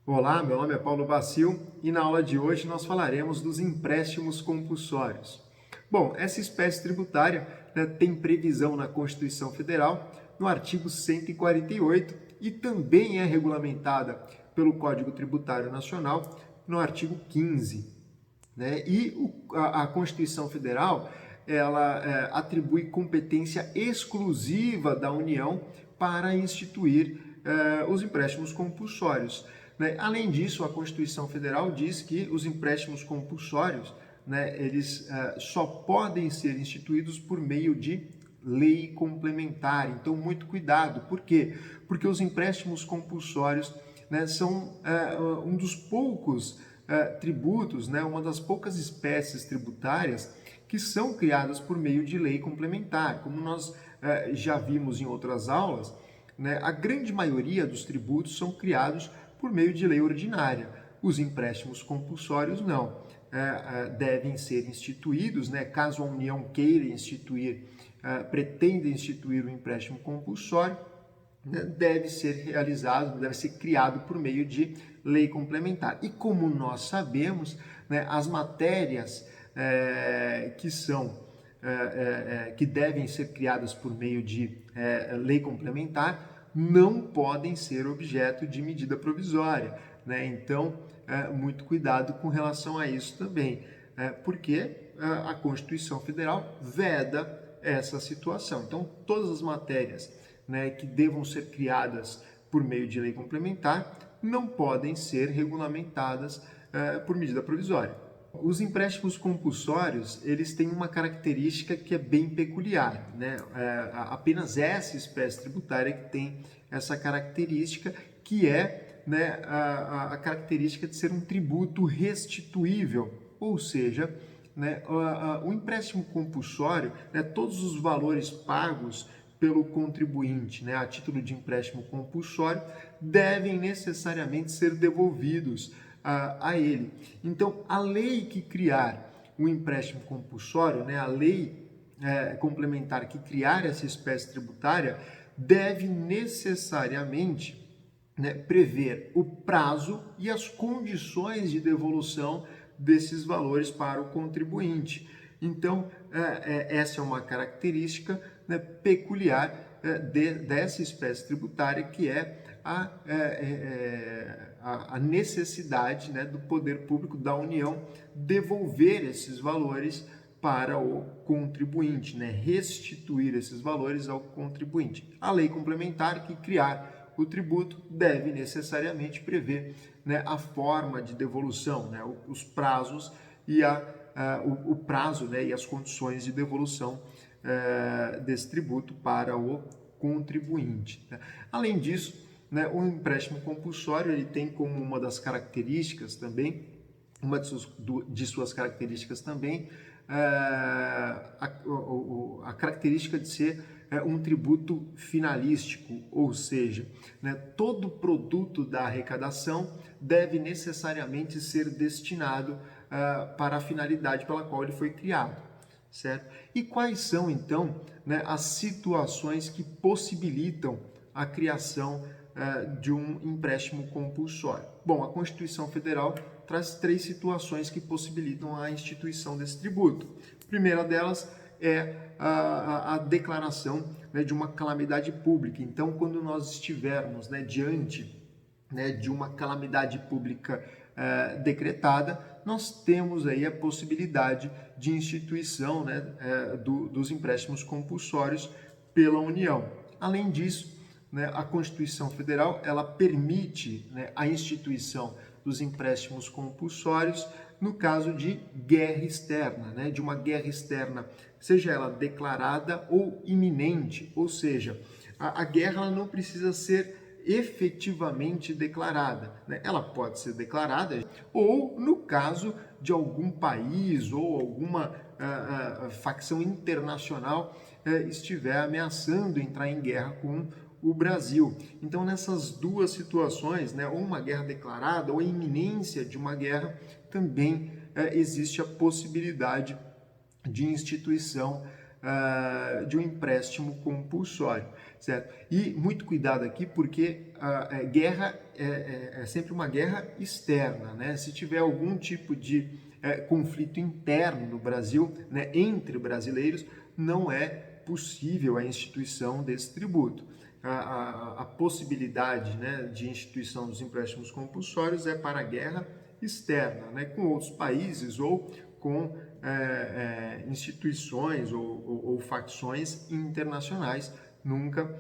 Olá, meu nome é Paulo Bacil e na aula de hoje nós falaremos dos empréstimos compulsórios. Bom, essa espécie tributária, tem previsão na Constituição Federal, no artigo 148, e também é regulamentada pelo Código Tributário Nacional, no artigo 15. A Constituição Federal ela atribui competência exclusiva da União para instituir os empréstimos compulsórios. Né? Além disso, a Constituição Federal diz que os empréstimos compulsórios, eles só podem ser instituídos por meio de lei complementar. Então, muito cuidado. Por quê? Porque os empréstimos compulsórios, são um dos poucos tributos, uma das poucas espécies tributárias que são criadas por meio de lei complementar. Como nós já vimos em outras aulas, a grande maioria dos tributos são criados por meio de lei ordinária. Os empréstimos compulsórios não. Devem ser instituídos, caso a União queira instituir, pretenda instituir o empréstimo compulsório, deve ser realizado, deve ser criado por meio de lei complementar. E como nós sabemos, as matérias que devem ser criadas por meio de lei complementar não podem ser objeto de medida provisória. Então, muito cuidado com relação a isso também, porque a Constituição Federal veda essa situação. Então, todas as matérias que devam ser criadas por meio de lei complementar não podem ser regulamentadas por medida provisória. Os empréstimos compulsórios, eles têm uma característica que é bem peculiar, apenas essa espécie tributária que tem essa característica, que é a característica de ser um tributo restituível, ou seja, o empréstimo compulsório, todos os valores pagos pelo contribuinte, a título de empréstimo compulsório, devem necessariamente ser devolvidos a ele. Então, a lei que criar o empréstimo compulsório, a lei complementar que criar essa espécie tributária, deve necessariamente prever o prazo e as condições de devolução desses valores para o contribuinte. Então, essa é uma característica peculiar dessa espécie tributária, que é a necessidade do poder público, da União, devolver esses valores para o contribuinte, restituir esses valores ao contribuinte. A lei complementar que criar o tributo deve necessariamente prever a forma de devolução, os prazos e o prazo e as condições de devolução desse tributo para o contribuinte. Além disso, o empréstimo compulsório ele tem como uma das características também, de suas características também, a característica de ser um tributo finalístico, ou seja, todo produto da arrecadação deve necessariamente ser destinado para a finalidade pela qual ele foi criado, certo? E quais são, então, as situações que possibilitam a criação de um empréstimo compulsório? Bom, a Constituição Federal traz 3 situações que possibilitam a instituição desse tributo. A primeira delas é a declaração de uma calamidade pública. Então, quando nós estivermos diante de uma calamidade pública decretada, nós temos aí a possibilidade de instituição dos empréstimos compulsórios pela União. Além disso, a Constituição Federal ela permite a instituição dos empréstimos compulsórios no caso de guerra externa, de uma guerra externa, seja ela declarada ou iminente, ou seja, a guerra ela não precisa ser efetivamente declarada, ela pode ser declarada ou no caso de algum país ou alguma facção internacional estiver ameaçando entrar em guerra com o Brasil. Então, nessas duas situações, ou uma guerra declarada ou a iminência de uma guerra, também existe a possibilidade de instituição de um empréstimo compulsório, certo? E muito cuidado aqui, porque guerra é sempre uma guerra externa, né? Se tiver algum tipo de conflito interno no Brasil, né, entre brasileiros, não é possível a instituição desse tributo. A possibilidade, né, de instituição dos empréstimos compulsórios é para a guerra externa, né, com outros países ou com instituições ou facções internacionais, nunca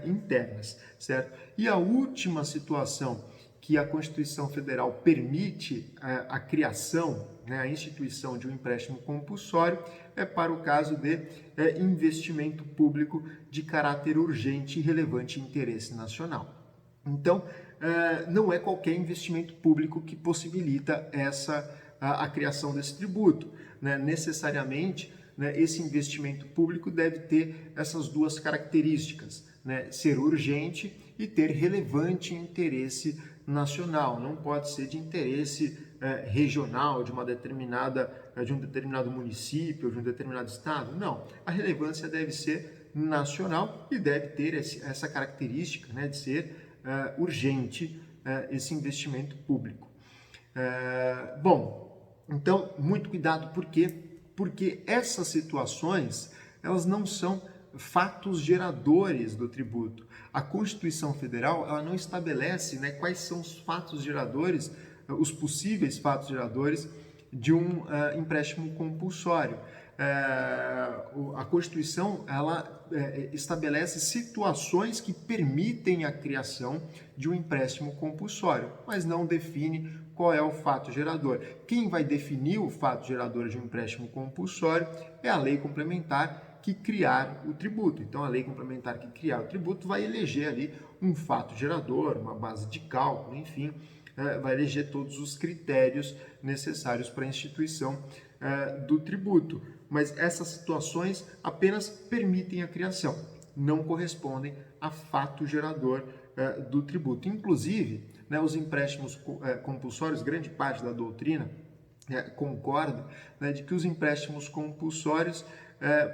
internas, certo? E a última situação que a Constituição Federal permite a criação, né, a instituição de um empréstimo compulsório é para o caso de investimento público de caráter urgente e relevante interesse nacional. Então, não é qualquer investimento público que possibilita a criação desse tributo, né? Necessariamente, né, esse investimento público deve ter essas duas características, né? Ser urgente e ter relevante interesse nacional. Não pode ser de interesse regional de um determinado município, de um determinado estado. Não, a relevância deve ser nacional e deve ter essa característica, né, de ser urgente esse investimento público. Bom, então, muito cuidado, por quê? Porque essas situações, elas não são fatos geradores do tributo. A Constituição Federal, ela não estabelece, né, quais são os fatos geradores, os possíveis fatos geradores de um empréstimo compulsório. A Constituição, ela estabelece situações que permitem a criação de um empréstimo compulsório, mas não define qual é o fato gerador. Quem vai definir o fato gerador de um empréstimo compulsório é a lei complementar que criar o tributo. Então, a lei complementar que criar o tributo vai eleger ali um fato gerador, uma base de cálculo, enfim, vai eleger todos os critérios necessários para a instituição do tributo. Mas essas situações apenas permitem a criação, não correspondem a fato gerador do tributo. Inclusive, né, os empréstimos compulsórios, grande parte da doutrina concorda, né, de que os empréstimos compulsórios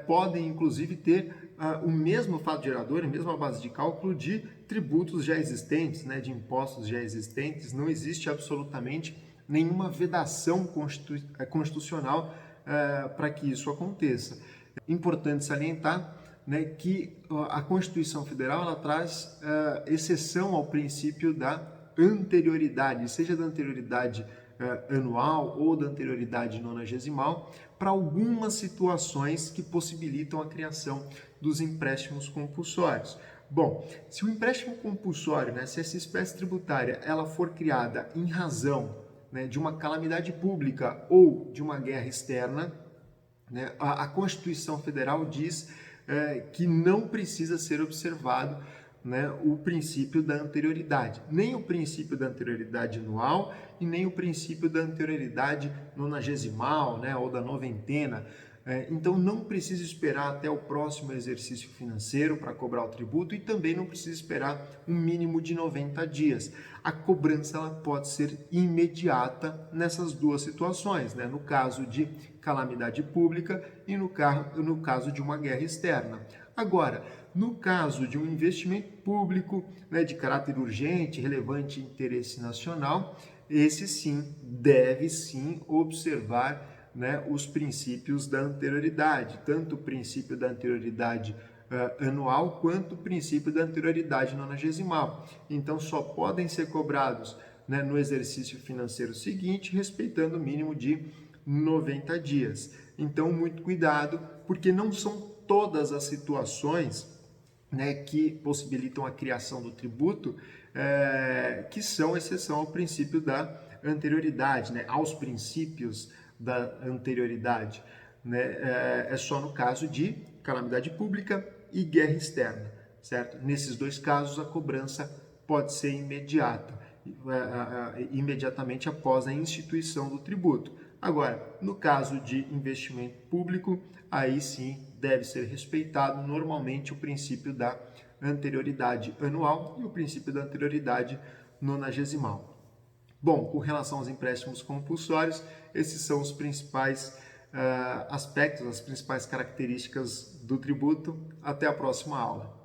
podem, inclusive, ter o mesmo fato gerador, a mesma base de cálculo de tributos já existentes, né, de impostos já existentes. Não existe absolutamente nenhuma vedação constitucional para que isso aconteça. Importante salientar, né, que a Constituição Federal ela traz exceção ao princípio da anterioridade, seja da anterioridade anual ou da anterioridade nonagesimal, para algumas situações que possibilitam a criação dos empréstimos compulsórios. Bom, se o empréstimo compulsório, né, se essa espécie tributária ela for criada em razão, né, de uma calamidade pública ou de uma guerra externa, né, a Constituição Federal diz que não precisa ser observado, né, o princípio da anterioridade, nem o princípio da anterioridade anual e nem o princípio da anterioridade nonagesimal, né, ou da noventena. Então não precisa esperar até o próximo exercício financeiro para cobrar o tributo e também não precisa esperar um mínimo de 90 dias. A cobrança ela pode ser imediata nessas duas situações, né? No caso de calamidade pública e no caso de uma guerra externa. Agora, no caso de um investimento público, né, de caráter urgente, relevante e interesse nacional, esse sim deve sim observar, né, os princípios da anterioridade, tanto o princípio da anterioridade anual quanto o princípio da anterioridade nonagesimal. Então, só podem ser cobrados, né, no exercício financeiro seguinte, respeitando o mínimo de 90 dias. Então, muito cuidado, porque não são todas as situações, né, que possibilitam a criação do tributo que são exceção ao princípio da anterioridade, né, aos princípios da anterioridade, né? É só no caso de calamidade pública e guerra externa, certo? Nesses dois casos a cobrança pode ser imediata, imediatamente após a instituição do tributo. Agora, no caso de investimento público, aí sim deve ser respeitado normalmente o princípio da anterioridade anual e o princípio da anterioridade nonagesimal. Bom, com relação aos empréstimos compulsórios, esses são os principais aspectos, as principais características do tributo. Até a próxima aula.